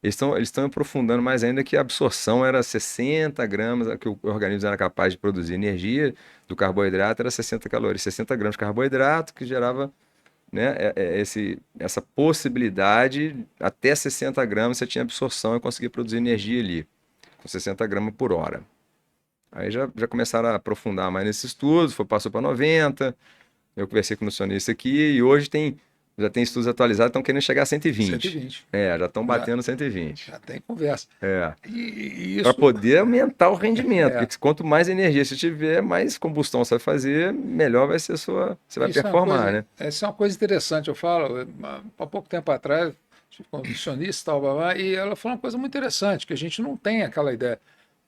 Eles estão aprofundando mais ainda que a absorção era 60 gramas, que o organismo era capaz de produzir energia do carboidrato era 60 calorias, 60 gramas de carboidrato que gerava, né, essa possibilidade, até 60 gramas você tinha absorção e conseguia produzir energia ali, com 60 gramas por hora. Aí já começaram a aprofundar mais nesses estudos, passou para 90, eu conversei com o nutricionista aqui e hoje já tem estudos atualizados, estão querendo chegar a 120. 120. É, já estão Já, batendo 120. já tem conversa. É, E para isso poder aumentar o rendimento, é, porque quanto mais energia você tiver, mais combustão você vai fazer, melhor vai ser você vai isso é uma performar, coisa, né? essa é uma coisa interessante. Eu falo, há pouco tempo atrás, tive com um nutricionista, tal, blá, blá, e ela falou uma coisa muito interessante, que a gente não tem aquela ideia.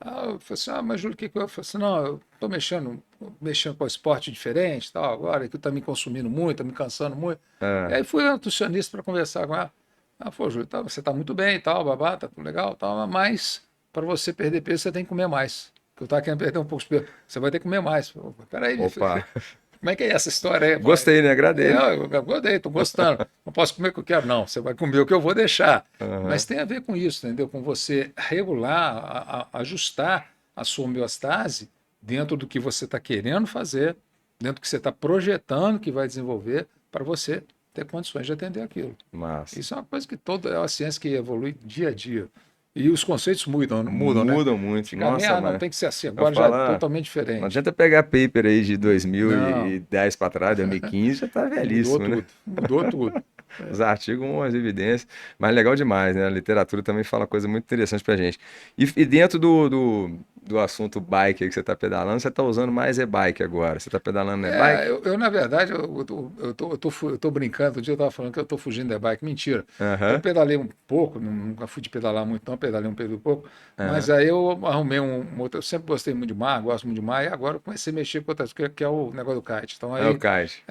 Eu falei assim, mas Júlio, o que que eu falei assim, não, eu estou mexendo com esporte diferente, tal, agora, que está me consumindo muito, está me cansando muito. E É, aí fui ao nutricionista para conversar com ela. Ela falou, Júlio, tá, você está muito bem e tal, babá, tá tudo legal, tal, mas para você perder peso, você tem que comer mais. Que eu estava querendo perder um pouco de peso. Você vai ter que comer mais. Peraí, opa, como é que é essa história aí, pai? gostei, né? Agradei. Eu gostei, estou gostando. Não posso comer o que eu quero, não. Você vai comer o que eu vou deixar. Mas Aham, tem a ver com isso, entendeu? Com você regular, ajustar a sua homeostase dentro do que você está querendo fazer, dentro do que você está projetando que vai desenvolver, para você ter condições de atender aquilo. massa. Isso é uma coisa que toda é uma ciência que evolui dia a dia. E os conceitos mudam, né? Mudam muito. Antigamente, Nossa, não, mas tem que ser assim, eu agora já é falo, totalmente não diferente. adianta pegar paper aí de Não, 2010 para trás, 2015, já tá mudou velhíssimo, né? tudo, mudou tudo. Os artigos, umas evidências, mas legal demais, né? A literatura também fala coisa muito interessante pra gente. E dentro do assunto bike aí que você tá pedalando, você tá usando mais e-bike agora. Você tá pedalando e-bike? Na verdade, eu tô brincando. Outro dia eu estava falando que eu estou fugindo da bike. Mentira. Eu Aham, pedalei um pouco, nunca fui de pedalar muito, não, pedalei um período pouco. Mas aham. aí eu arrumei um outro. Eu sempre gostei muito de mar, gosto muito de mar, e agora eu comecei a mexer com outras coisas, que é o negócio do kite. Então É o aí, kite.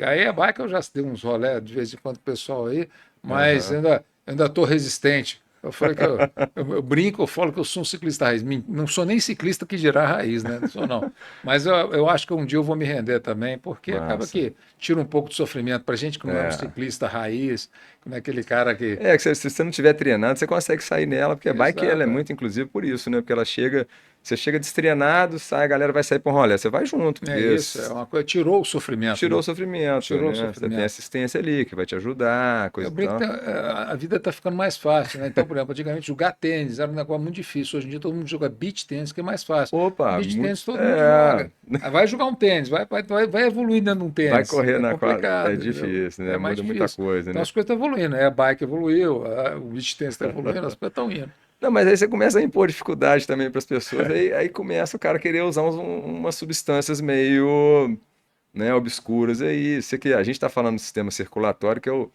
aí a bike eu já dei uns rolé de vez em quando com o pessoal aí, mas Aham. ainda estou resistente. Eu falei que eu brinco, eu falo que eu sou um ciclista raiz. Não sou nem ciclista que dirá raiz, né? Não sou não. Mas eu acho que um dia eu vou me render também, porque acaba Massa. que tira um pouco de sofrimento para gente que não é um É. ciclista raiz, que não é aquele cara que. É, que se você não estiver treinando, você consegue sair nela, porque a bike ela é Exato. muito inclusive por isso, né? Porque ela chega, você chega destreinado, sai, a galera vai sair para um rolê, você vai junto, É porque isso, é uma coisa. Tirou o sofrimento, tirou né? o sofrimento, Tirou o né? Você tem sofrimento. assistência ali que vai te ajudar, Eu coisa e brinco que tal. a vida está ficando mais fácil, né? Então, por exemplo, antigamente jogar tênis era um negócio muito difícil. Hoje em dia todo mundo joga beach tênis, que é mais fácil. Opa, Beach muito. tênis todo mundo É, joga. Aí vai jogar um tênis, vai evoluir dentro de um vai tênis. correr É na quadra. É complicado, entendeu? difícil, né? É mais Muda muita difícil. coisa, Então né? as coisas estão evoluindo, né? A bike evoluiu, o beach tênis está evoluindo, as coisas estão indo. Não, mas aí você começa a impor dificuldade também para as pessoas, aí começa o cara querer usar umas substâncias meio, né, obscuras aí. Sei que a gente está falando do sistema circulatório, que é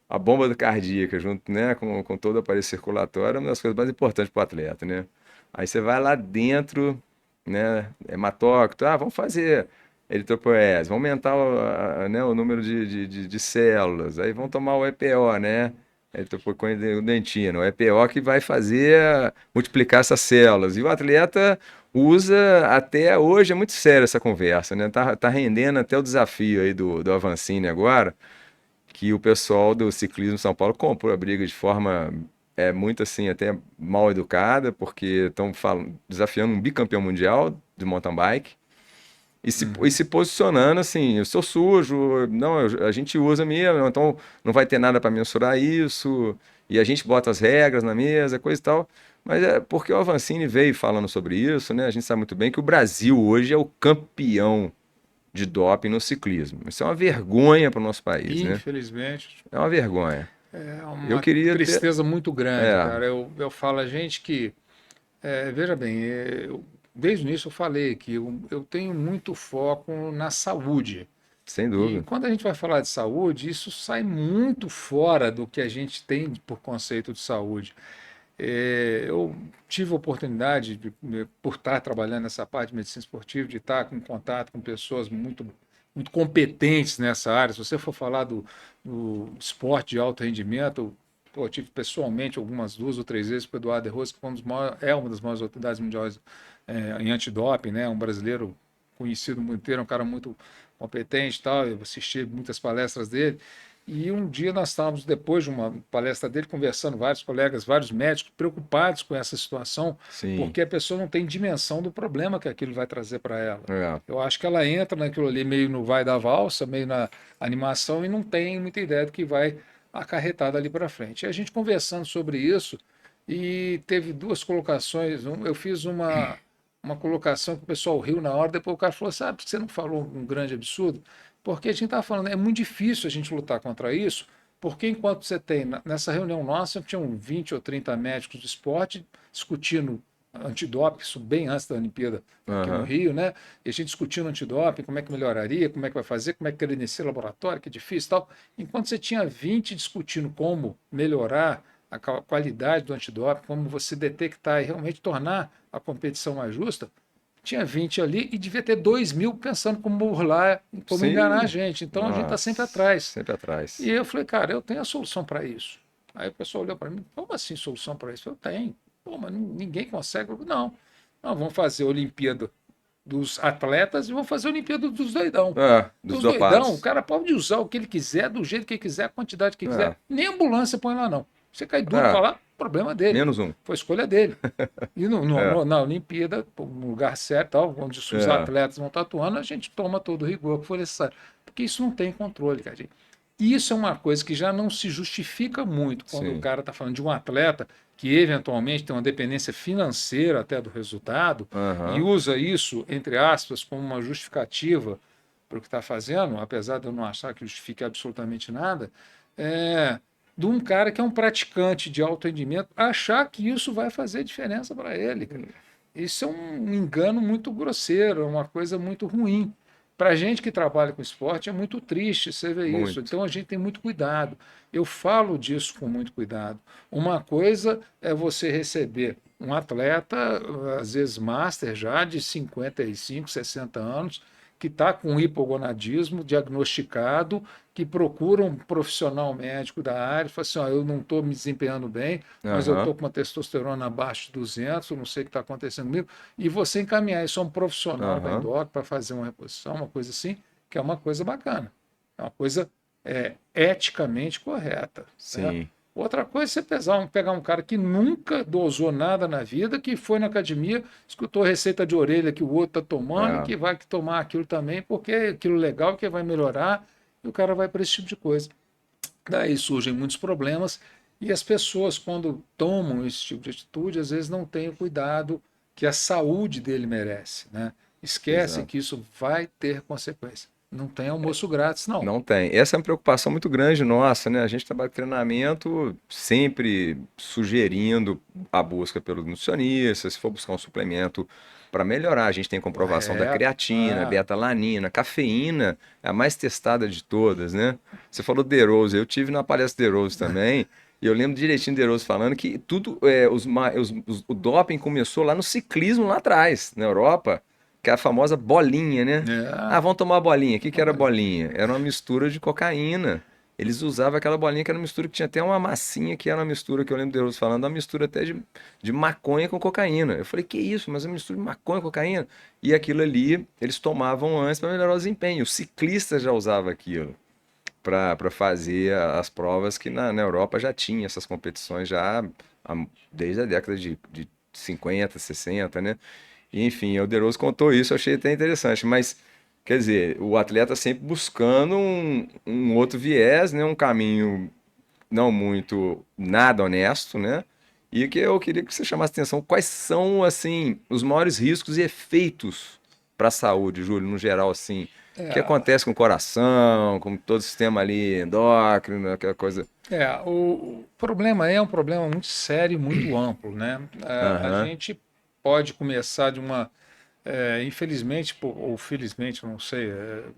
a bomba cardíaca, junto, né, com todo o aparelho circulatório, é uma das coisas mais importantes para o atleta, né? Aí você vai lá dentro, né, hematócrito, vamos fazer eritropoese, vamos aumentar né, o número de células, aí vão tomar o EPO, né? Eritropoietina, o EPO que vai fazer multiplicar essas células. E o atleta usa até hoje, é muito sério essa conversa, né? Tá rendendo até o desafio aí do Avancini agora, que o pessoal do ciclismo em São Paulo comprou a briga de forma muito assim, até mal educada, porque estão desafiando um bicampeão mundial de mountain bike e se posicionando assim, eu sou sujo, não, a gente usa mesmo, então não vai ter nada para mensurar isso, e a gente bota as regras na mesa, coisa e tal. Mas é porque o Avancini veio falando sobre isso, né? A gente sabe muito bem que o Brasil hoje é o campeão de doping no ciclismo. Isso é uma vergonha para o nosso país, né? Infelizmente, É uma vergonha. é Eu uma queria ter. tristeza muito grande, É, cara. Eu falo a gente que, veja bem, desde o início eu falei que eu tenho muito foco na saúde. sem E dúvida. quando a gente vai falar de saúde, isso sai muito fora do que a gente tem por conceito de saúde. Eu tive a oportunidade, por estar trabalhando nessa parte de medicina esportiva, de estar com contato com pessoas muito competentes nessa área. Se você for falar do esporte de alto rendimento, eu tive pessoalmente algumas 2 ou 3 vezes com o Eduardo De Rossi, que é uma das maiores autoridades mundiais em antidoping, né? Um brasileiro conhecido no mundo inteiro, um cara muito competente e tal. Eu assisti muitas palestras dele. E um dia nós estávamos, depois de uma palestra dele, conversando, vários colegas, vários médicos, preocupados com essa situação, Sim. porque a pessoa não tem dimensão do problema que aquilo vai trazer para ela. É. Eu acho que ela entra naquilo ali meio no vai da valsa, meio na animação e não tem muita ideia do que vai acarretar dali para frente. E a gente conversando sobre isso, e teve duas colocações. Eu fiz uma colocação que o pessoal riu na hora, depois o cara falou: sabe, por que você não falou um grande absurdo? Porque a gente estava falando, é muito difícil a gente lutar contra isso, porque enquanto você tem, nessa reunião nossa, tinham 20 ou 30 médicos do esporte discutindo antidoping, isso bem antes da Olimpíada aqui no Aham. Rio, né? E a gente discutindo antidoping, como é que melhoraria, como é que vai fazer, como é que credencia laboratório, que é difícil e tal. Enquanto você tinha 20 discutindo como melhorar a qualidade do antidoping, como você detectar e realmente tornar a competição mais justa, tinha 20 ali e devia ter 2.000 pensando como burlar, como enganar a Sim. gente. Então a gente está sempre Nossa, atrás. sempre E atrás. eu falei, cara, eu tenho a solução para isso. Aí o pessoal olhou para mim, como assim solução para isso? Eu tenho. Pô, mas ninguém consegue. Eu falei, não, nós vamos fazer a Olimpíada dos atletas e vamos fazer a Olimpíada dos doidão. Ah, dos Dos doidão, o dopados. cara pode usar o que ele quiser, do jeito que ele quiser, a quantidade que quiser. Ah, Nem ambulância põe lá, não. Você cai duro para ah, lá, problema dele. menos um. Foi escolha dele. E É, na Olimpíada, no lugar certo, tal, onde os é, atletas vão estar atuando, a gente toma todo o rigor que for necessário. Porque isso não tem controle, cara. E isso é uma coisa que já não se justifica muito quando o sim. cara está falando de um atleta que eventualmente tem uma dependência financeira até do resultado e Aham, usa isso, entre aspas, como uma justificativa para o que está fazendo, apesar de eu não achar que justifique absolutamente nada, é, de um cara que é um praticante de alto rendimento achar que isso vai fazer diferença para ele. Cara. Isso é um engano muito grosseiro, é uma coisa muito ruim. Para a gente que trabalha com esporte é muito triste você ver isso. muito. Então a gente tem muito cuidado. Eu falo disso com muito cuidado. Uma coisa é você receber um atleta, às vezes master já, de 55, 60 anos, que está com hipogonadismo diagnosticado, que procura um profissional médico da área e fala assim: ó, eu não estou me desempenhando bem, mas eu Aham, estou com uma testosterona abaixo de 200, eu não sei o que está acontecendo comigo, e você encaminhar isso a um profissional da aham, endócrina para fazer uma reposição, uma coisa assim, que é uma coisa bacana, é uma coisa eticamente correta. Né? sim. Outra coisa é você pegar um cara que nunca dosou nada na vida, que foi na academia, escutou receita de orelha que o outro está tomando, É, que vai tomar aquilo também, porque é aquilo legal, que vai melhorar, e o cara vai para esse tipo de coisa. Daí surgem muitos problemas, e as pessoas, quando tomam esse tipo de atitude, às vezes não têm o cuidado que a saúde dele merece. Né? Esquece exato. que isso vai ter consequência. Não tem almoço grátis, não. Não tem. Essa é uma preocupação muito grande nossa, né? A gente trabalha com treinamento sempre sugerindo a busca pelo nutricionista, se for buscar um suplemento para melhorar. A gente tem comprovação da Correto. creatina, beta-alanina, cafeína, é a mais testada de todas, né? Você falou de Rose, eu tive na palestra de Rose também, e eu lembro direitinho de Rose falando que tudo, o doping começou lá no ciclismo lá atrás, na Europa, que é a famosa bolinha, né? Ah, É, vamos tomar uma bolinha. O que que era trabalhei. bolinha? Era uma mistura de cocaína. Eles usavam aquela bolinha que era uma mistura que tinha até uma massinha que era uma mistura que eu lembro Deus falando, uma mistura até de maconha com cocaína. Eu falei, que isso? Mas é uma mistura de maconha com cocaína? E aquilo ali eles tomavam antes para melhorar o desempenho. O ciclista já usava aquilo para fazer as provas que na Europa já tinha essas competições já desde a década de 50, 60, né? E, enfim, o De Rose contou isso, eu achei até interessante, mas quer dizer, o atleta sempre buscando um outro viés, né? Um caminho não muito nada honesto, né? E que eu queria que você chamasse atenção, quais são, assim, os maiores riscos e efeitos para a saúde, Júlio, no geral, assim, o que É, acontece com o coração, com todo o sistema ali endócrino, aquela coisa. o problema é um problema muito sério e muito amplo, né? A Aham, gente pode começar de uma, infelizmente ou felizmente, eu não sei,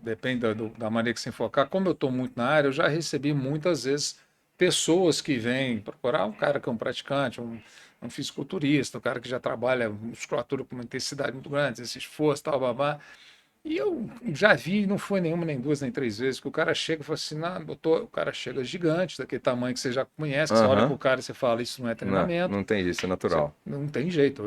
depende da maneira que se enfocar. Como eu estou muito na área, eu já recebi muitas vezes pessoas que vêm procurar um cara que é um praticante, um fisiculturista, um cara que já trabalha musculatura com uma intensidade muito grande, esse esforço, tal, babá. E eu já vi, não foi nenhuma, nem duas, nem três vezes, que o cara chega e fala assim, não, doutor, o cara chega gigante, daquele tamanho que você já conhece, que você olha para aham, o cara e você fala, isso não é não, treinamento, não tem isso, é você natural. não tem jeito.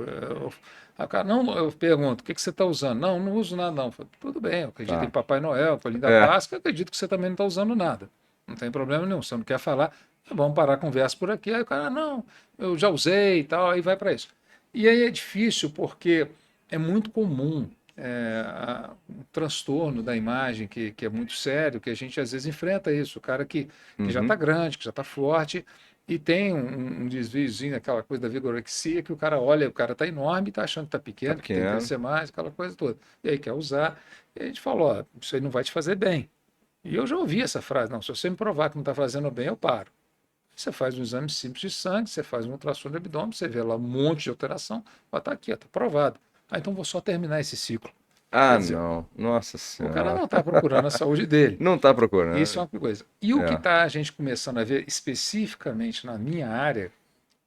A cara, não, eu pergunto, o que que você está usando? Não, não uso nada, não. Eu falo, tudo bem, eu acredito em Tá. Papai Noel, Coelhinho da É, Páscoa, eu acredito que você também não está usando nada. não tem problema nenhum. Você não quer falar, vamos parar a conversa por aqui. Aí o cara, não, eu já usei e tal, aí vai para isso. E aí é difícil porque é muito comum um transtorno da imagem que é muito sério, que a gente às vezes enfrenta isso. O cara que já está Uhum. grande, que já está forte e tem um desviozinho, aquela coisa da vigorexia, que o cara olha, o cara está enorme, está achando que está Tá pequeno, que tem que pequeno. crescer mais, aquela coisa toda. E aí quer usar. E a gente falou, ó, isso aí não vai te fazer bem. E eu já ouvi essa frase, não, se você me provar que não está fazendo bem, eu paro. Você faz um exame simples de sangue, você faz um ultrassom do abdômen, você vê lá um monte de alteração, vai estar aqui, está provado. Ah, então vou só terminar esse ciclo. Quer Ah, dizer, não. Nossa o cara Senhora. não está procurando a saúde dele. Não tá Isso é procurando. uma coisa. E o que É. está a gente começando a ver especificamente na minha área,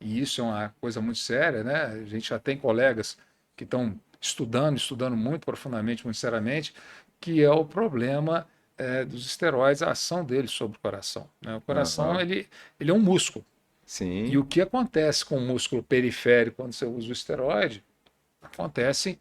e isso é uma coisa muito séria, né? A gente já tem colegas que estão estudando muito profundamente, muito seriamente, que é o problema dos esteroides, a ação deles sobre o coração, né? O coração, Aham. ele é um músculo. E Sim. o que acontece com o músculo periférico quando você usa o esteroide, acontece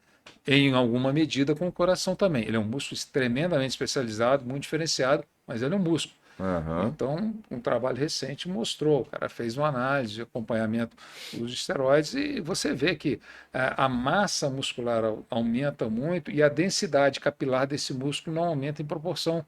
em alguma medida com o coração também. Ele é um músculo tremendamente especializado, muito diferenciado, mas ele é um músculo. Aham. Então, um trabalho recente mostrou, o cara fez uma análise de acompanhamento dos esteroides e você vê que a massa muscular aumenta muito e a densidade capilar desse músculo não aumenta em proporção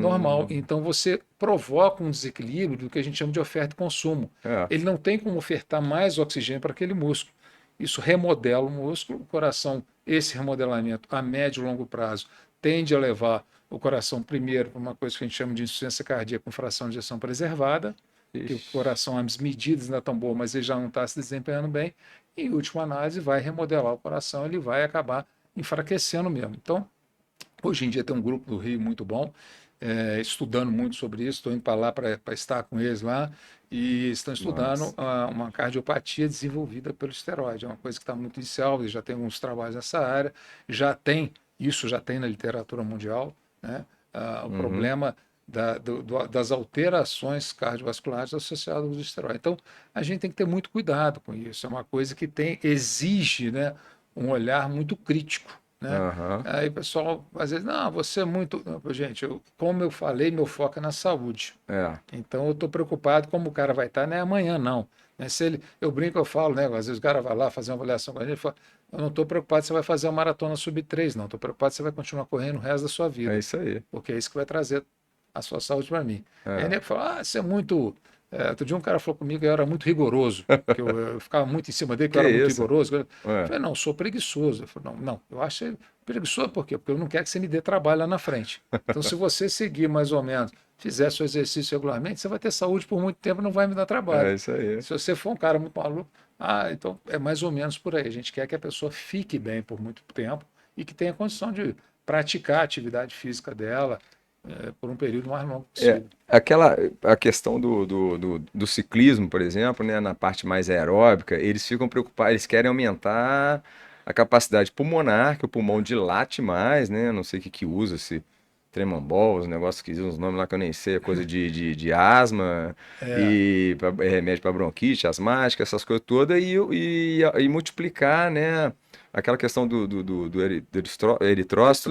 normal. Hum. Então, você provoca um desequilíbrio do que a gente chama de oferta e consumo. É. Ele não tem como ofertar mais oxigênio para aquele músculo. Isso remodela o músculo, o coração, esse remodelamento a médio e longo prazo tende a levar o coração primeiro para uma coisa que a gente chama de insuficiência cardíaca com fração de ejeção preservada, que o Ixi. coração, as medidas ainda estão boas, mas ele já não está se desempenhando bem, e em última análise vai remodelar o coração, ele vai acabar enfraquecendo mesmo. Então, hoje em dia tem um grupo do Rio muito bom, estudando muito sobre isso, estou indo para lá para estar com eles lá, e estão estudando Nossa. uma cardiopatia desenvolvida pelo esteroide. É uma coisa que está muito inicial, eles já tem alguns trabalhos nessa área, isso já tem na literatura mundial, né? O Uhum. problema das alterações cardiovasculares associadas aos esteroides. Então, a gente tem que ter muito cuidado com isso. É uma coisa que exige, né, um olhar muito crítico, né? Aham. Aí o pessoal, às vezes, não, você é muito. Não, gente, como eu falei, meu foco é na saúde. É. Então eu estou preocupado como o cara vai estar, não é amanhã, não. Né? Se ele, eu brinco, eu falo, né? Às vezes o cara vai lá fazer uma avaliação com a gente e fala, eu não estou preocupado se você vai fazer uma maratona sub 3, não. Estou preocupado se você vai continuar correndo o resto da sua É vida. isso aí. Porque é isso que vai trazer a sua saúde para mim. Aí É. ele fala, você é muito. Outro dia um cara falou comigo que eu era muito rigoroso, que eu ficava muito em cima dele, que eu Que era muito isso? rigoroso. Eu É. falei, não, eu sou preguiçoso. Eu falei, não, não, eu acho você preguiçoso por quê? Porque eu não quero que você me dê trabalho lá na frente. Então, se você seguir mais ou menos, fizer seu exercício regularmente, você vai ter saúde por muito tempo e não vai me dar trabalho. É isso aí. Se você for um cara muito maluco, então é mais ou menos por aí. A gente quer que a pessoa fique bem por muito tempo e que tenha condição de praticar a atividade física dela por um período mais longo É, possível. a questão do ciclismo, por exemplo, né, na parte mais aeróbica, eles ficam preocupados, eles querem aumentar a capacidade pulmonar, que o pulmão dilate mais, né? Não sei o que que usa, se tremambol, os negócios que usam, os nomes lá que eu nem sei, é coisa de asma É, e remédio para bronquite, asmática, essas coisas todas, e multiplicar, né? Aquela questão do eritrócitos eritrócito,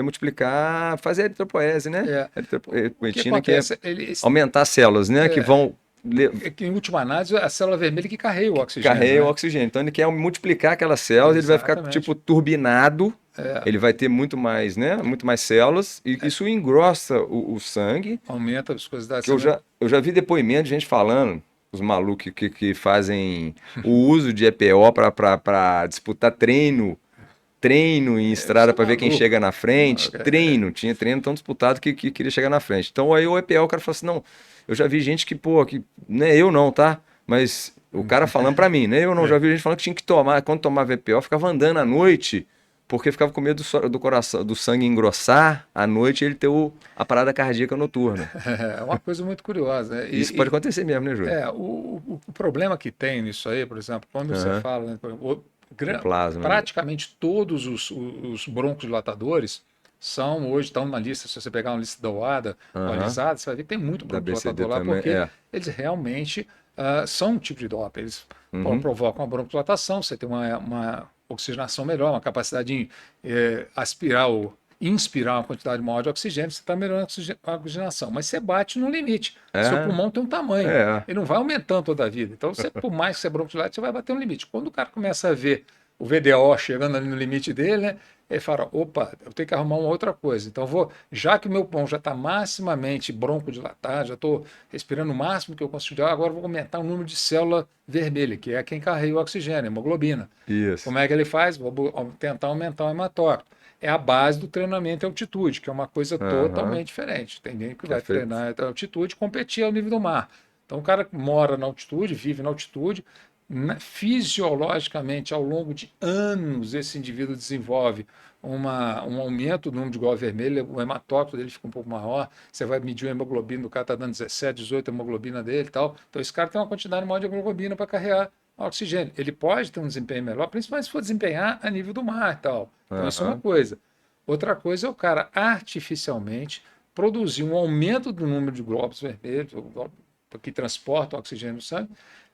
multiplicar, fazer a eritropoese, né? o que Eritropoetina, que é acontece? aumentar as células, né? Que vão É que, em última análise, a célula vermelha que carrega o oxigênio, carregar o né? oxigênio. Então ele quer multiplicar aquelas células, ele vai ficar tipo Exatamente. turbinado, ele vai ter muito mais, né? Muito mais células, e isso engrossa o sangue. Aumenta a viscosidade Que eu já vi depoimento de gente falando, os malucos que fazem o uso de EPO para disputar treino em estrada sou para ver quem chega maluco. na Não, frente, tinha treino tão disputado que queria chegar na frente. Então aí o EPO, o cara falou assim, não, eu já vi gente que, pô, que não é eu não, tá? Mas o cara falando para mim, né? Eu não, já vi gente falando que tinha que tomar, quando tomava EPO, ficava andando à noite, porque ficava com medo do coração, do sangue engrossar à noite e ele ter a parada cardíaca noturna. é uma coisa muito curiosa, né? Isso pode acontecer mesmo, né, Júlio? O problema que tem nisso aí, por exemplo, quando você Aham. fala, né, por exemplo, O plasma, né? praticamente todos os broncodilatadores são hoje, estão na lista, se você pegar uma lista da OADA, o Aham. alisada, você vai ver que tem muito Da BCD broncodilatador lá, também, porque é. eles realmente são um tipo de doping. Eles Uhum. provocam a broncodilatação, você tem uma oxigenação melhor, uma capacidade de aspirar inspirar uma quantidade maior de oxigênio, você está melhorando a oxigenação. Mas você bate no limite. Seu É, pulmão tem um tamanho. é. Ele não vai aumentando toda a vida. Então, você, por mais que você broncodilate, você vai bater no limite. Quando o cara começa a ver o VDO chegando ali no limite dele, né? Ele fala, opa, eu tenho que arrumar uma outra coisa. Então, já que o meu pulmão já está maximamente broncodilatado, já estou respirando o máximo que eu consigo de ar, agora eu vou aumentar o número de célula vermelha, que é quem carrega o oxigênio, a hemoglobina. Isso. Como é que ele faz? Vou tentar aumentar o hematócrito. É a base do treinamento em altitude, que é uma coisa Aham. totalmente diferente. Tem gente que Que é vai feito. treinar em altitude e competir ao nível do mar. Então, o cara que mora na altitude, vive na altitude, fisiologicamente, ao longo de anos, esse indivíduo desenvolve um aumento do número de glóbulos vermelhos, o hematócrito dele fica um pouco maior, você vai medir a hemoglobina do cara, está dando 17, 18 a hemoglobina dele e tal. Então, esse cara tem uma quantidade maior de hemoglobina para carregar oxigênio. Ele pode ter um desempenho melhor, principalmente se for desempenhar a nível do mar e tal. Então, isso é uma Aham. coisa. Outra coisa é o cara artificialmente produzir um aumento do número de glóbulos vermelhos, que transportam oxigênio no sangue,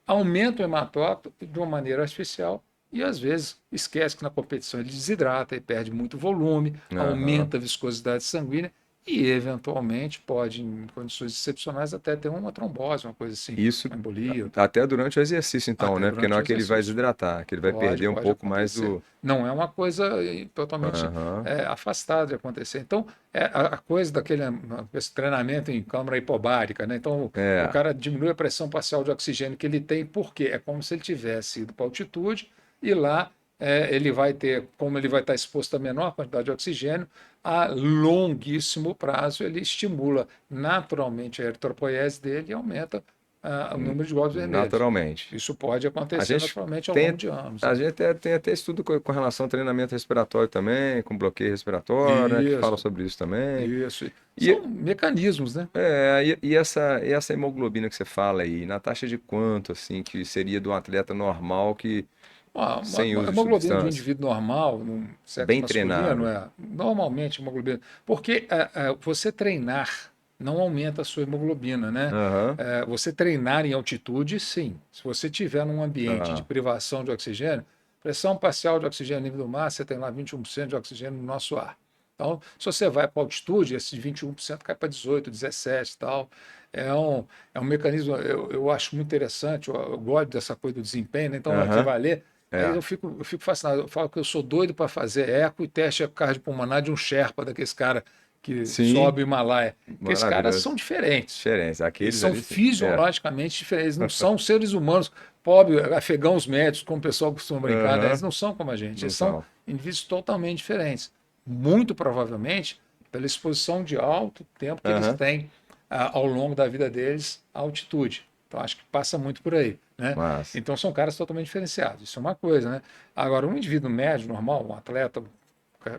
aumenta o hematócrito de uma maneira artificial e às vezes esquece que na competição ele desidrata e perde muito volume, Aham. aumenta a viscosidade sanguínea e eventualmente pode, em condições excepcionais, até ter uma trombose, uma coisa assim, Isso uma embolia, até durante o exercício, então, até né? Porque na durante o hora que ele vai exercício. desidratar, que ele vai Pode, perder um pode pouco mais acontecer. do. Não é uma coisa totalmente Aham. afastada de acontecer. Então, a coisa daquele esse treinamento em câmara hipobárica, né? Então, o É. cara diminui a pressão parcial de oxigênio que ele tem, por quê? É como se ele tivesse ido para altitude e lá ele vai ter, como ele vai estar exposto a menor quantidade de oxigênio, a longuíssimo prazo ele estimula naturalmente a eritropoiese dele e aumenta o n- número de glóbulos vermelhos. Naturalmente. Isso pode A acontecer gente naturalmente ao longo tem, de anos, a né? gente tem até estudo com relação ao treinamento respiratório também, com bloqueio respiratório, né? Que fala Isso, sobre isso também. isso. E, São mecanismos, né? e essa hemoglobina que você fala aí, na taxa de quanto, assim, que seria de um atleta normal que sem A uso de hemoglobina de um substância? indivíduo normal, no sexo Bem masculino, treinado. normalmente hemoglobina. Porque você treinar não aumenta a sua hemoglobina, né? Aham. Você treinar em altitude, sim. Se você tiver num ambiente de Ah, privação de oxigênio, pressão parcial de oxigênio no nível do mar, você tem lá 21% de oxigênio no nosso ar. Então, se você vai para altitude, esse 21% cai para 18, 17 e tal. É um mecanismo, eu acho muito interessante, eu gosto dessa coisa do desempenho, né? Então, vai aham. valer. Aí É. eu fico fascinado. Eu falo que eu sou doido para fazer eco e teste cardiopulmonar de um Sherpa, daqueles caras que Sim, sobe o Himalaia. Porque esses caras são maravilhoso. diferentes. Diferença. Eles Aqueles são ali, é. fisiologicamente diferentes. Eles não são seres humanos, pobres, afegãos médios, como o pessoal costuma brincar, né? Eles Aham. não são como a gente. Não Eles são são. indivíduos totalmente diferentes. Muito provavelmente pela exposição de alto tempo que eles Aham. têm ao longo da vida deles à altitude. Então, acho que passa muito por aí, né? Mas. Então, são caras totalmente diferenciados. Isso é uma coisa, né? Agora, um indivíduo médio, normal, um atleta, um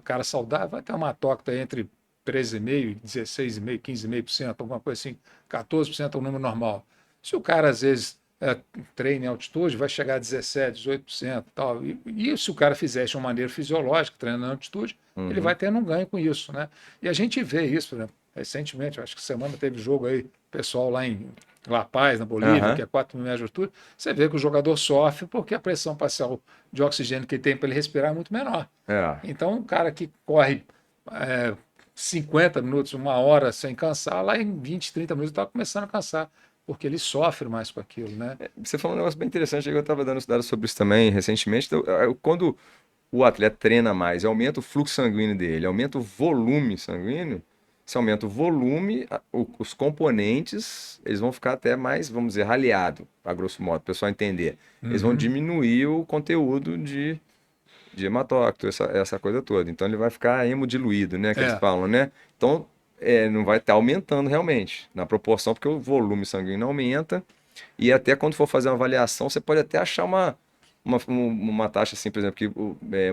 cara saudável, vai ter uma tóxica entre 13,5%, 16,5%, 15,5%, alguma coisa assim, 14% é o número normal. Se o cara, às vezes, treina em altitude, vai chegar a 17%, 18% e tal. E se o cara fizer de uma maneira fisiológica, treinando em altitude, ele vai Uhum. tendo um ganho com isso, né? E a gente vê isso, né? Recentemente, acho que semana teve jogo aí, pessoal lá em La Paz, na Bolívia, que Aham. é 4 mil metros de altura, você vê que o jogador sofre porque a pressão parcial de oxigênio que ele tem para ele respirar é muito menor. É. Então, um cara que corre é, 50 minutos, uma hora sem cansar, lá em 20, 30 minutos está começando a cansar, porque ele sofre mais com aquilo, né? Você falou um negócio bem interessante, eu estava dando dados sobre isso também recentemente. Então, quando o atleta treina mais, aumenta o fluxo sanguíneo dele, aumenta o volume sanguíneo. Se aumenta o volume, os componentes, eles vão ficar até mais, vamos dizer, raleado, a grosso modo, para o pessoal entender. Eles vão Uhum. diminuir o conteúdo de hematócrito, essa coisa toda. Então ele vai ficar hemodiluído, né, que eles É, falam, né? Então não vai estar aumentando realmente, na proporção, porque o volume sanguíneo aumenta. E até quando for fazer uma avaliação, você pode até achar uma taxa assim, por exemplo, que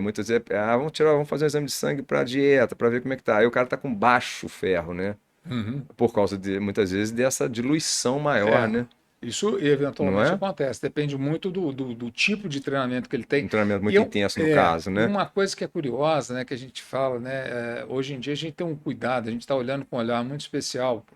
muitas vezes, vamos fazer um exame de sangue para dieta, para ver como é que tá. Aí o cara tá com baixo ferro, né? uhum. Por causa de, muitas vezes, dessa diluição maior, É. né? Isso Não eventualmente é? acontece, depende muito do tipo de treinamento que ele tem. Um treinamento E muito intenso no caso, né? uma coisa que é curiosa, né, que a gente fala, né, hoje em dia a gente tem um cuidado, a gente está olhando com um olhar muito especial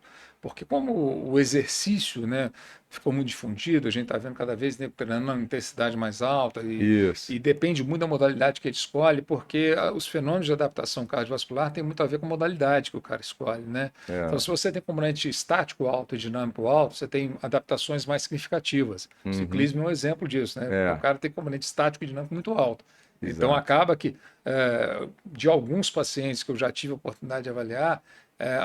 Porque como o exercício, né, ficou muito difundido, a gente está vendo cada vez nego treinando uma intensidade mais alta Isso. e depende muito da modalidade que ele escolhe, porque os fenômenos de adaptação cardiovascular têm muito a ver com a modalidade que o cara escolhe, né? Então, É. se você tem componente estático alto e dinâmico alto, você tem adaptações mais significativas. O Uhum. ciclismo é um exemplo disso, né? O É, cara tem componente estático e dinâmico muito alto. Então, exato. acaba que, de alguns pacientes que eu já tive a oportunidade de avaliar,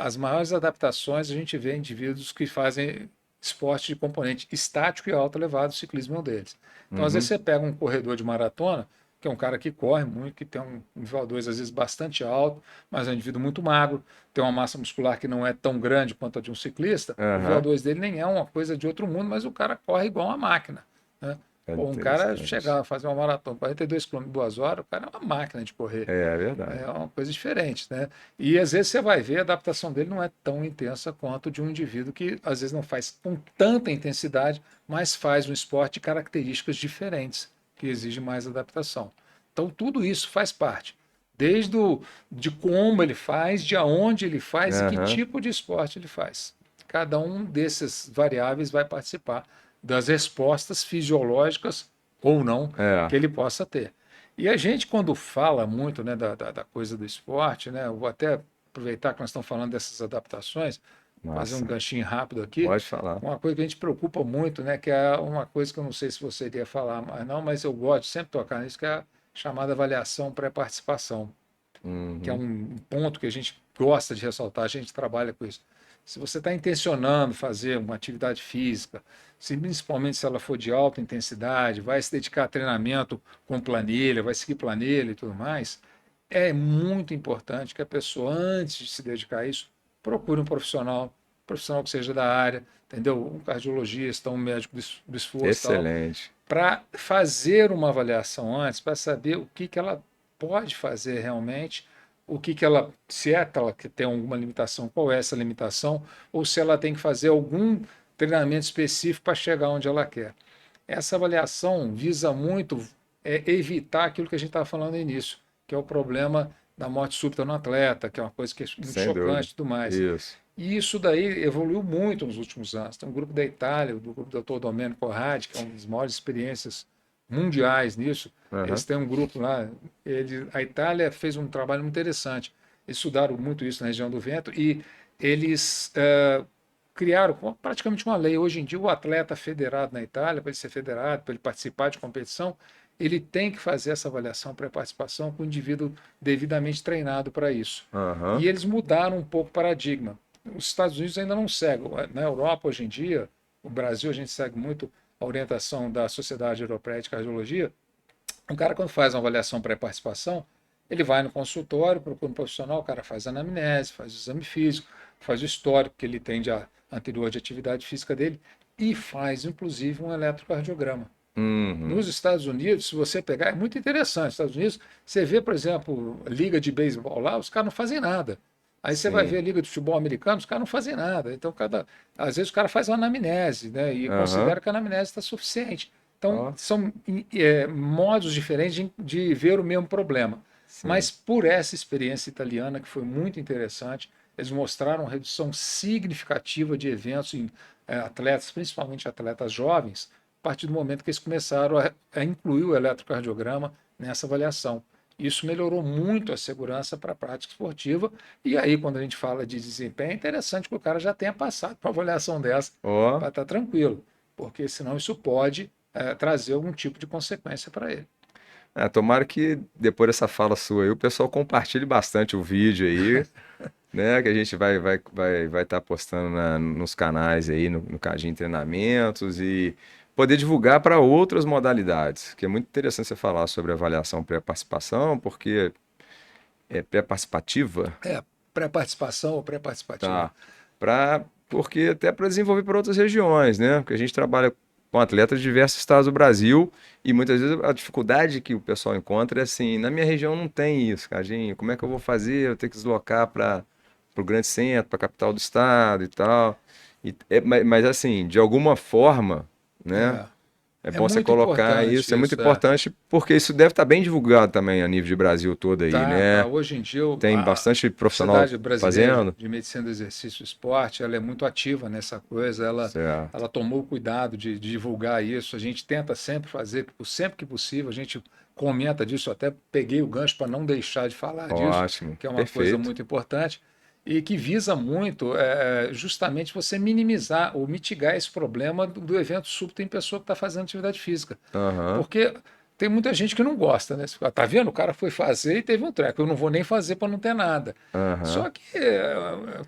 as maiores adaptações a gente vê em indivíduos que fazem esporte de componente estático e alto elevado, o ciclismo é um deles. Então, às vezes, Uhum. você pega um corredor de maratona, que é um cara que corre muito, que tem um VO2 às vezes bastante alto, mas é um indivíduo muito magro, tem uma massa muscular que não é tão grande quanto a de um ciclista, o Aham. VO2 dele nem é uma coisa de outro mundo, mas o cara corre igual uma máquina, né? É Pô, um cara interessante. chegar a fazer uma maratona, 42 km em 2 horas, o cara é uma máquina de correr. É verdade. É uma coisa diferente, né? E às vezes você vai ver a adaptação dele não é tão intensa quanto de um indivíduo que às vezes não faz com tanta intensidade, mas faz um esporte de características diferentes, que exige mais adaptação. Então tudo isso faz parte, desde de como ele faz, de aonde ele faz e que Aham. tipo de esporte ele faz. Cada um desses variáveis vai participar das respostas fisiológicas ou não É. que ele possa ter. E a gente, quando fala muito, né, da coisa do esporte, né, eu vou até aproveitar que nós estamos falando dessas adaptações, fazer um Massa. ganchinho rápido aqui, Pode falar. uma coisa que a gente preocupa muito, né, que é uma coisa que eu não sei se você iria falar mais não, mas eu gosto de sempre tocar nisso, que é a chamada avaliação pré-participação, que é Uhum. um ponto que a gente gosta de ressaltar, a gente trabalha com isso. Se você está intencionando fazer uma atividade física, principalmente se ela for de alta intensidade, vai se dedicar a treinamento com planilha, vai seguir planilha e tudo mais, é muito importante que a pessoa, antes de se dedicar a isso, procure um profissional que seja da área, entendeu? Um cardiologista, um médico do esforço e tal, Excelente. para fazer uma avaliação antes, para saber o que ela pode fazer realmente, o que ela, se é ela que tem alguma limitação, qual é essa limitação, ou se ela tem que fazer algum treinamento específico para chegar onde ela quer. Essa avaliação visa muito evitar aquilo que a gente estava falando no início, que é o problema da morte súbita no atleta, que é uma coisa que é muito Sem dúvida. chocante e tudo mais. Isso. E isso daí evoluiu muito nos últimos anos. Tem um grupo da Itália, do grupo do Dr. Domenico Corradi, que é uma das maiores experiências mundiais nisso. Aham. Eles têm um grupo lá. A Itália fez um trabalho muito interessante. Eles estudaram muito isso na região do vento e eles criaram praticamente uma lei. Hoje em dia, o atleta federado na Itália, para ele ser federado, para ele participar de competição, ele tem que fazer essa avaliação pré-participação com o indivíduo devidamente treinado para isso. Aham. E eles mudaram um pouco o paradigma. Os Estados Unidos ainda não seguem. Na Europa, hoje em dia, o Brasil, a gente segue muito a orientação da Sociedade Europeia de Cardiologia. O cara, quando faz uma avaliação pré-participação, ele vai no consultório, procura um profissional, o cara faz a anamnese, faz o exame físico, faz o histórico que ele tem de anterior de atividade física dele e faz, inclusive, um eletrocardiograma. Uhum. Nos Estados Unidos, se você pegar, é muito interessante. Nos Estados Unidos, você vê, por exemplo, liga de beisebol lá, os caras não fazem nada. Aí você vai ver Sim. a liga de futebol americano, os caras não fazem nada. Então, às vezes o cara faz uma anamnese, né? E Aham. considera que a anamnese está suficiente. Então, Ó. são modos diferentes de ver o mesmo problema. Sim. Mas por essa experiência italiana, que foi muito interessante, eles mostraram uma redução significativa de eventos em atletas, principalmente atletas jovens, a partir do momento que eles começaram a incluir o eletrocardiograma nessa avaliação. Isso melhorou muito a segurança para a prática esportiva. E aí, quando a gente fala de desempenho, é interessante que o cara já tenha passado por uma avaliação dessa Ó. para estar tranquilo, porque senão isso pode trazer algum tipo de consequência para ele. Tomara que depois dessa fala sua aí, o pessoal compartilhe bastante o vídeo aí, né? Que a gente vai estar postando nos canais aí, no Cadinho Treinamentos e poder divulgar para outras modalidades, que é muito interessante você falar sobre avaliação pré-participação, porque é pré-participativa, Pré-participação ou pré-participativa? tá? Porque até para desenvolver para outras regiões, né? Porque a gente trabalha com atletas de diversos estados do Brasil e muitas vezes a dificuldade que o pessoal encontra é assim, na minha região não tem isso, Cadinho, como é que eu vou fazer? Eu tenho que deslocar para o grande centro, para a capital do estado e tal. Mas assim, de alguma forma, né? É. É É bom você muito colocar importante isso, é muito isso. É. importante porque isso deve estar bem divulgado também a nível de Brasil todo aí, Tá, tá. né? Hoje em dia, Tem a bastante profissional Sociedade Brasileira fazendo. de Medicina do Exercício e Esporte, ela é muito ativa nessa coisa, Certo. ela tomou cuidado de divulgar isso, a gente tenta sempre fazer, sempre que possível, a gente comenta disso, eu até peguei o gancho para não deixar de falar disso, Ótimo. que é uma coisa Perfeito. muito importante, e que visa muito justamente você minimizar ou mitigar esse problema do evento súbito em pessoa que está fazendo atividade física. Aham. Porque tem muita gente que não gosta, né? Você fala, tá vendo? O cara foi fazer e teve um treco. Eu não vou nem fazer para não ter nada. Aham. Só que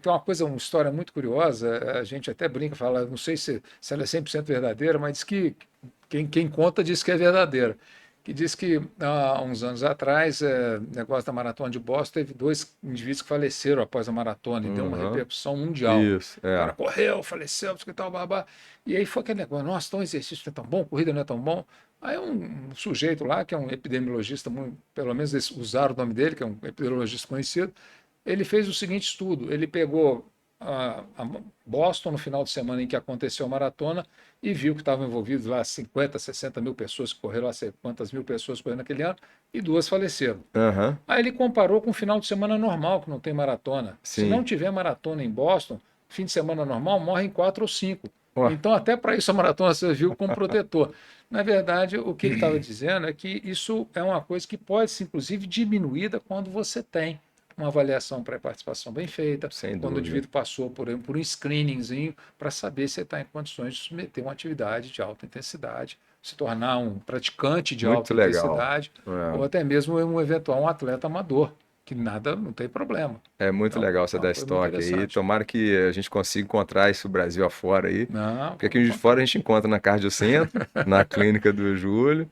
tem uma coisa, uma história muito curiosa. A gente até brinca, fala, não sei se ela é 100% verdadeira, mas diz que quem conta diz que é verdadeira. Que diz que há uns anos atrás, negócio da maratona de Boston, teve dois indivíduos que faleceram após a maratona e deu uma Aham. repercussão mundial. Isso, O cara é. correu, faleceu, que tal, babá. E aí foi aquele negócio, nossa, então exercício não é tão bom, corrida não é tão bom. Aí um sujeito lá, que é um epidemiologista, pelo menos eles usaram o nome dele, que é um epidemiologista conhecido, ele fez o seguinte estudo, ele pegou a Boston no final de semana em que aconteceu a maratona e viu que estavam envolvidos lá 50, 60 mil pessoas que correram, lá sei quantas mil pessoas correndo naquele ano, e duas faleceram. Aham. Aí ele comparou com o final de semana normal, que não tem maratona. Se não Sim. tiver maratona em Boston, fim de semana normal, morrem quatro ou cinco. Ó. Então, até para isso a maratona serviu como protetor. Na verdade, o que ele estava dizendo é que isso é uma coisa que pode ser, inclusive, diminuída quando você tem uma avaliação pré-participação bem feita, Sem quando o dúvida. indivíduo passou por um screeningzinho para saber se ele está em condições de submeter uma atividade de alta intensidade, se tornar um praticante de Muito alta legal. intensidade ou É. até mesmo um eventual atleta amador, que nada, não tem problema. É muito Então, legal é você uma dar esse coisa muito toque aí. interessante. Tomara que a gente consiga encontrar isso Brasil afora aí. Não, Porque vamos aqui de fora encontrar. a gente encontra na Cardio Centro, na clínica do Júlio.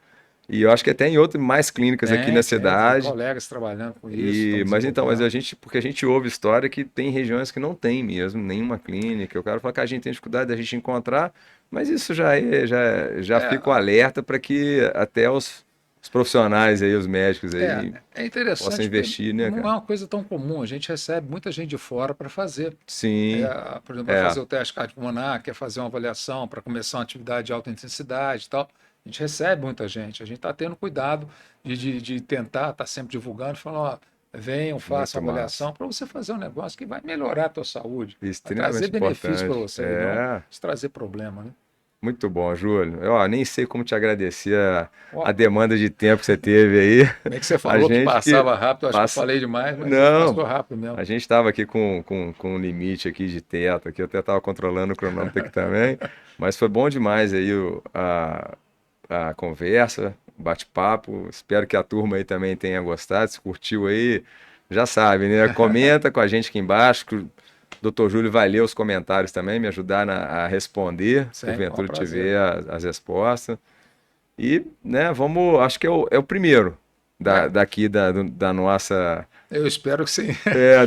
E eu acho que até em outras mais clínicas aqui na Tem cidade. colegas trabalhando com isso, estão E, mas a desenvolvendo. gente, porque a gente ouve história que tem regiões que não tem mesmo nenhuma clínica. Eu quero falar que a gente tem dificuldade da gente encontrar, mas isso já fica o É, alerta para que até os profissionais aí, os médicos aí, é possam interessante porque investir, né, não é cara? uma coisa tão comum. A gente recebe muita gente de fora para fazer. Sim, Por exemplo, vai é, fazer o teste cardiopulmonar, quer fazer uma avaliação para começar uma atividade de alta intensidade e tal. A gente recebe muita gente. A gente está tendo cuidado de tentar, estar sempre divulgando, falando, ó, venham, façam muito a massa. avaliação para você fazer um negócio que vai melhorar a tua saúde, vai trazer Extremamente benefício para importante. você e não É. te trazer problema, né? Muito bom, Júlio. Eu, ó, nem sei como te agradecer a Ó, demanda de tempo que você teve aí. bem que você A falou que gente que passava rápido, eu acho que eu passa. falei demais, mas Não, passou rápido mesmo. a gente estava aqui com um limite aqui de teto, aqui eu até estava controlando o cronômetro aqui também, mas foi bom demais aí a conversa, o bate-papo. Espero que a turma aí também tenha gostado. Se curtiu aí, já sabe, né? Comenta com a gente aqui embaixo, que o Dr. Júlio vai ler os comentários também, me ajudar a responder, Sempre, é um porventura prazer. tiver as respostas. E, né, vamos, acho que é o primeiro É, daqui da nossa, eu espero que sim.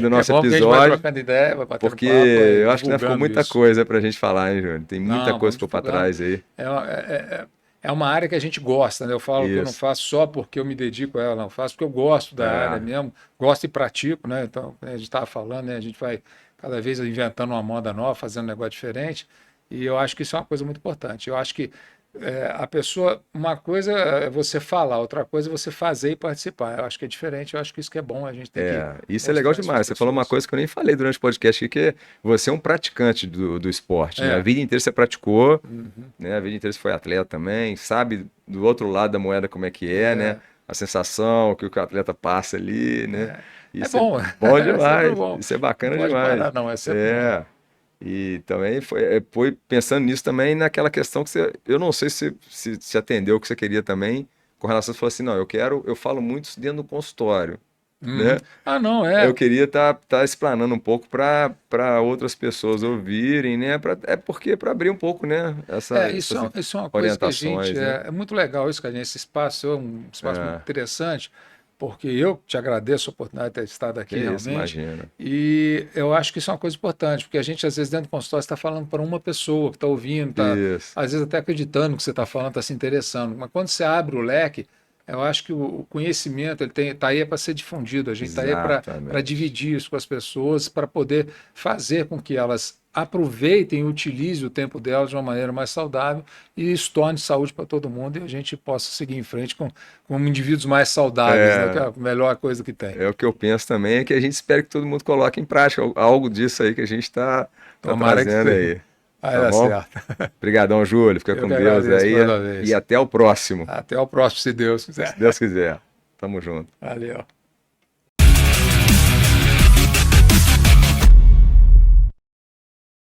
do É nosso bom porque a gente vai episódio, trocando ideia, vai batendo porque papo, vai eu acho que ainda ficou divulgando muita isso. coisa pra gente falar, hein, Júlio? Tem muita Não, coisa vamos que ficou pra divulgando. trás aí. É uma área que a gente gosta, né? Eu falo que eu não Isso. faço só porque eu me dedico a ela, não. Eu faço porque eu gosto da área É, mesmo, gosto e pratico, né? Então, a gente estava falando, né? A gente vai cada vez inventando uma moda nova, fazendo um negócio diferente, e eu acho que isso é uma coisa muito importante. Eu acho que a pessoa, uma coisa é você falar, outra coisa é você fazer e participar. Eu acho que é diferente, eu acho que isso que é bom, a gente tem que isso é legal mostrar isso para as demais. Você falou uma pessoas. coisa que eu nem falei durante o podcast aqui, que você é um praticante do esporte, né? A É. vida inteira você praticou, Uhum. né? A vida inteira você foi atleta também, sabe do outro lado da moeda como é que é, né? É, A sensação que o atleta passa ali, né? é Isso é bom, bom é sempre demais, bom. isso é Não bacana pode demais. parar, não, é sempre bom. É. E também foi pensando nisso também naquela questão que eu não sei se atendeu o que você queria também, com relação, você falou assim, não, eu falo muito isso dentro do consultório, Uhum. né? Ah, não, Eu é. queria tá explanando um pouco para outras pessoas ouvirem, né? É porque para abrir um pouco, né? Isso, Essas isso é uma coisa que a gente. orientações, né? É muito legal isso, Cadinho. Esse espaço é um espaço muito É, interessante, porque eu te agradeço a oportunidade de ter estado que aqui isso, realmente. imagina. E eu acho que isso é uma coisa importante, porque a gente, às vezes, dentro do consultório, está falando para uma pessoa que está ouvindo, está, Isso. às vezes, até acreditando no que você está falando, está se interessando. Mas quando você abre o leque, Eu acho que o conhecimento ele tá aí para ser difundido, a gente está aí para Exatamente. dividir isso com as pessoas, para poder fazer com que elas aproveitem e utilizem o tempo delas de uma maneira mais saudável e isso torne saúde para todo mundo e a gente possa seguir em frente com indivíduos mais saudáveis, né, que é É, a melhor coisa que tem. é o que eu penso também, é que a gente espera que todo mundo coloque em prática algo disso aí que a gente está Tomara que trazendo sim. aí. Vai Tá dar bom? certo. Obrigadão, Júlio. Fica Eu com que Deus agradeço aí mais uma e vez. até o próximo. Até o próximo, se Deus Se quiser. Deus quiser. Tamo junto. Valeu.